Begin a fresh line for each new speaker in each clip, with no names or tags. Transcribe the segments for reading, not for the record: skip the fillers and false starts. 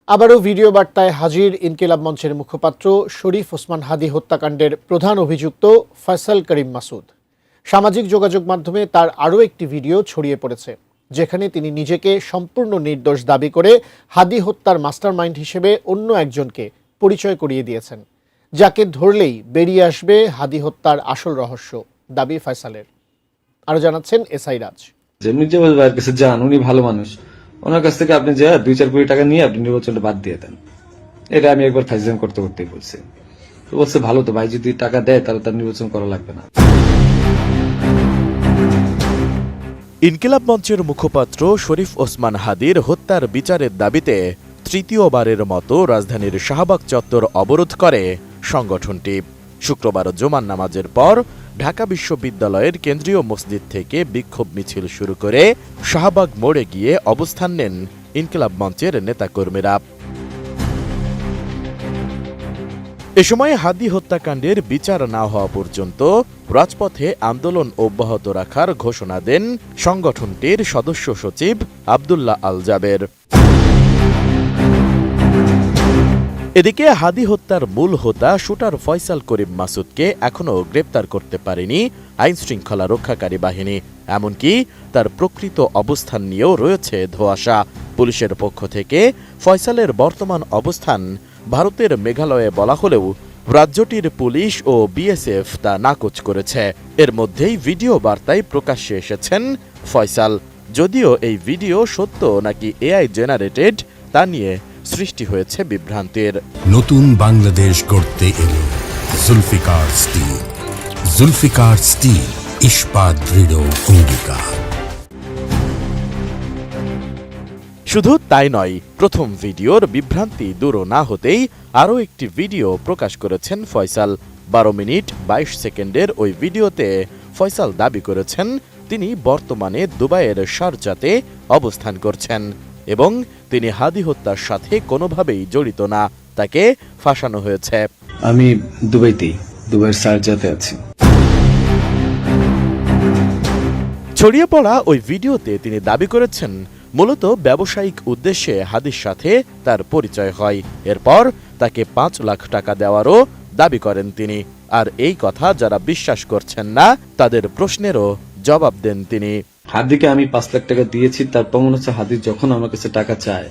আবারও ভিডিও বার্তায় হাজির ইনকিলাব মঞ্চের মুখপাত্র শরীফ ওসমান হাদী হত্যাকাণ্ডের প্রধান অভিযুক্ত ফয়সাল করিম মাসুদ। সামাজিক যোগাযোগ মাধ্যমে তার আরও একটি ভিডিও ছড়িয়ে পড়েছে, যেখানে তিনি নিজেকে সম্পূর্ণ নির্দোষ দাবি করে হাদী হত্যার মাস্টারমাইন্ড হিসেবে অন্য একজনকে পরিচয় করিয়ে দিয়েছেন, যাকে ধরলেই বেরিয়ে আসবে হাদী হত্যার আসল রহস্য, দাবি ফয়সালের। আরও জানাচ্ছেন এসআই রাজ।
যেমনি যে ভাইয়ের কাছে যান, উনি ভালো মানুষ, ওনার কাছ থেকে আপনি যা 2-4 কোটি টাকা নিয়ে আপনি নির্বাচনটা বাদ দিয়ে দেন। এটা আমি একবার ফাইজলাম করতে করতেই বলছি। তো বলছে ভালো, তো ভাই যদি টাকা দেয় তাহলে তার নির্বাচন করা লাগবে না।
ইনকিলাব মঞ্চের মুখপাত্র শরীফ ওসমান হাদীর হত্যার বিচারের দাবিতে তৃতীয়বারের মতো রাজধানীর শাহবাগ চত্বর অবরোধ করে সংগঠনটি। শুক্রবার জুমার নামাজের পর ঢাকা বিশ্ববিদ্যালয়ের কেন্দ্রীয় মসজিদ থেকে বিক্ষোভ মিছিল শুরু করে শাহবাগ মোড়ে গিয়ে অবস্থান নেন ইনকিলাব মঞ্চের নেতাকর্মীরা। এ সময় হাদী হত্যাকাণ্ডের বিচার না হওয়া পর্যন্ত রাজপথে আন্দোলন অব্যাহত রাখার ঘোষণা দেন সংগঠনটির সদস্য সচিব আব্দুল্লাহ আল জাবের। এদিকে হাদী হত্যার মূল হোতা শুটার ফয়সাল করিম মাসুদকে এখনও গ্রেপ্তার করতে পারেনি আইনশৃঙ্খলা রক্ষাকারী বাহিনী। এমনকি তার প্রকৃত অবস্থান নিয়েও রয়েছে ধোঁয়াশা। পুলিশের পক্ষ থেকে ফয়সালের বর্তমান অবস্থান ভারতের মেঘালয়ে বলা হলেও রাজ্যটির পুলিশ ও বিএসএফ তা নাকচ করেছে। এর মধ্যেই ভিডিও বার্তায় প্রকাশ্যে এসেছেন ফয়সাল। যদিও এই ভিডিও সত্য নাকি এআই জেনারেটেড তা নিয়ে সৃষ্টি হয়েছে বিভ্রান্তির।
নতুন বাংলাদেশ গড়তে এলো জুলফিকার স্টিল। জুলফিকার স্টিল, ইস্পাত দৃঢ় অঙ্গীকার।
শুধু তাই নয়, প্রথম ভিডিওর বিভ্রান্তি দূর না হতেই আরও একটি ভিডিও প্রকাশ করেছেন ফয়সাল। 12 মিনিট 22 সেকেন্ডের ওই ভিডিওতে ফয়সাল দাবি করেছেন তিনি বর্তমানে দুবাইয়ের শারজাতে অবস্থান করছেন এবং তিনি হাদী হত্যার সাথে কোনোভাবেই জড়িত না, তাকে ফাঁসানো হয়েছে।
আমি দুবাইয়ের শারজাতে আছি।
ছড়িয়ে পড়া ওই ভিডিওতে তিনি দাবি করেছেন মূলত ব্যবসায়িক উদ্দেশ্যে হাদীর সাথে তার পরিচয় হয়। এরপর তাকে 5 লাখ টাকা দেওয়ারও দাবি করেন তিনি। আর এই কথা যারা বিশ্বাস করছেন না তাদের প্রশ্নেরও জবাব দেন তিনি।
হাদিকে আমি 5 লাখ টাকা দিয়েছি, তার প্রমাণ হচ্ছে হাদি যখন আমার কাছে টাকা চায়,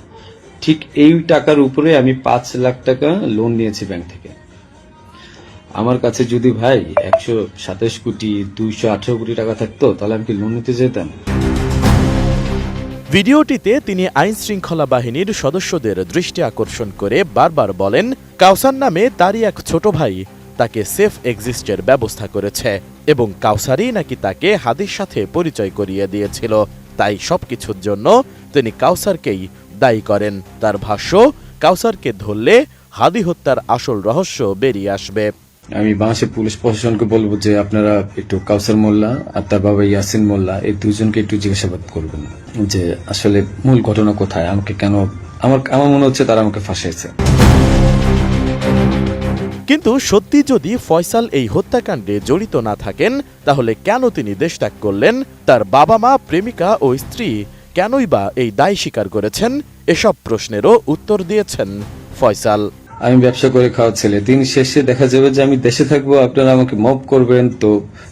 ঠিক এই টাকার উপরে আমি 5 লাখ টাকা লোন নিয়েছি ব্যাংক থেকে। আমার কাছে যদি ভাই 127 কোটি 218 কোটি টাকা থাকতো তাহলে আমি কি লোন নিতে যেতাম?
ভিডিওটিতে তিনি আইন শৃঙ্খলা বাহিনীর সদস্যদের দৃষ্টি আকর্ষণ করে বারবার বলেন কাউসার নামে তারই এক ছোট ভাই তাকে সেফ এক্সিস্টের ব্যবস্থা করেছে এবং কাউসারই নাকি তাকে হাদীর সাথে পরিচয় করিয়ে দিয়েছিল। তাই সবকিছুর জন্য তিনি কাউসারকেই দায়ী করেন। তার ভাষ্য, কাউসারকে ধরলে হাদী হত্যার আসল রহস্য বেরিয়ে আসবে।
আমি বাংলাদেশের পুলিশ প্রশাসনকে বলবো যে আপনারা একটু কাউসার মোল্লা আর তার বাবা ইয়াসিন মোল্লা এই দুজনকে একটু জিজ্ঞাসাবাদ করবেন যে আসলে মূল ঘটনা কোথায়, আমাকে কেন, আমার মনে হচ্ছে তারা আমাকে ফাঁসিয়েছে।
কিন্তু সত্যি যদি ফয়সাল এই হত্যাকাণ্ডে জড়িত না থাকেন তাহলে কেন তিনি দেশত্যাগ করলেন? তার বাবা মা, প্রেমিকা ও স্ত্রী কেনই বা এই দায় স্বীকার করেছেন? এসব প্রশ্নেরও উত্তর দিয়েছেন ফয়সাল।
আমি ব্যবসা করে খাওয়া ছেলে, দিন শেষে দেখা যাবে যে আমি দেশে থাকবো, আপনারা আমাকে মব করবেন। তো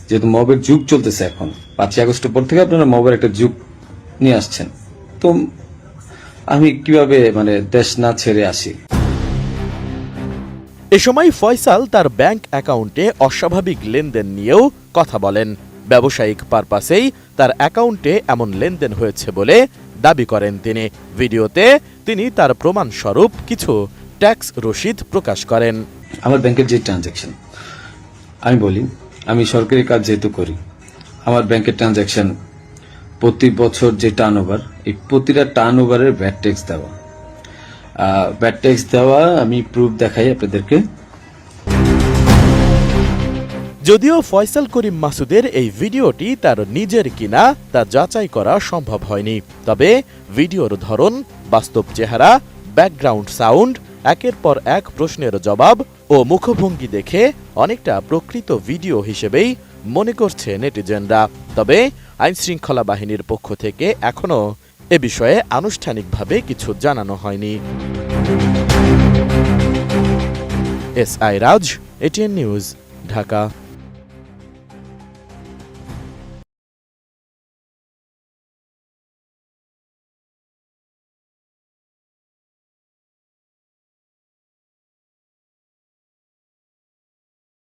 যেহেতু মবের যুগ চলতেছে এখন, 5 আগস্টের পর থেকে আপনারা মবের একটা যুগ নিয়ে আসছেন, তো আমি কিভাবে দেশ না ছেড়ে আসি?
এ সময় ফয়সাল তার ব্যাংক অ্যাকাউন্টে অস্বাভাবিক লেনদেন নিয়েও কথা বলেন। ব্যবসায়িক পারপাসেই তার অ্যাকাউন্টে এমন লেনদেন হয়েছে বলে দাবি করেন তিনি। ভিডিওতে তিনি তার প্রমাণস্বরূপ কিছু ট্যাক্স রসিদ প্রকাশ করেন।
আমার ব্যাংকের যে ট্রানজাকশন, আমি বলি আমি সরকারি কাজ যেহেতু করি, আমার ব্যাংকের ট্রানজাকশন প্রতি বছর যে টার্নওভার, এই প্রতিটা টার্নওভারের ভ্যাট ট্যাক্স দেওয়া আমি প্রুফ দেখাই আপনাদেরকে।
যদিও ফয়সাল করিম মাসুদের এই ভিডিওটি তার নিজের কিনা তা যাচাই করা সম্ভব হয়নি, তবে ভিডিওর ধরন, বাস্তব চেহারা, ব্যাকগ্রাউন্ড সাউন্ড, একের পর এক প্রশ্নের জবাব ও মুখভঙ্গি দেখে অনেকটা প্রকৃত ভিডিও হিসেবেই মনে করছে নেটিজেনরা। তবে আইনশৃঙ্খলা বাহিনীর পক্ষ থেকে এখনও এ বিষয়ে আনুষ্ঠানিকভাবে কিছু জানানো হয়নি। S I Raj, ATN news, Dhaka.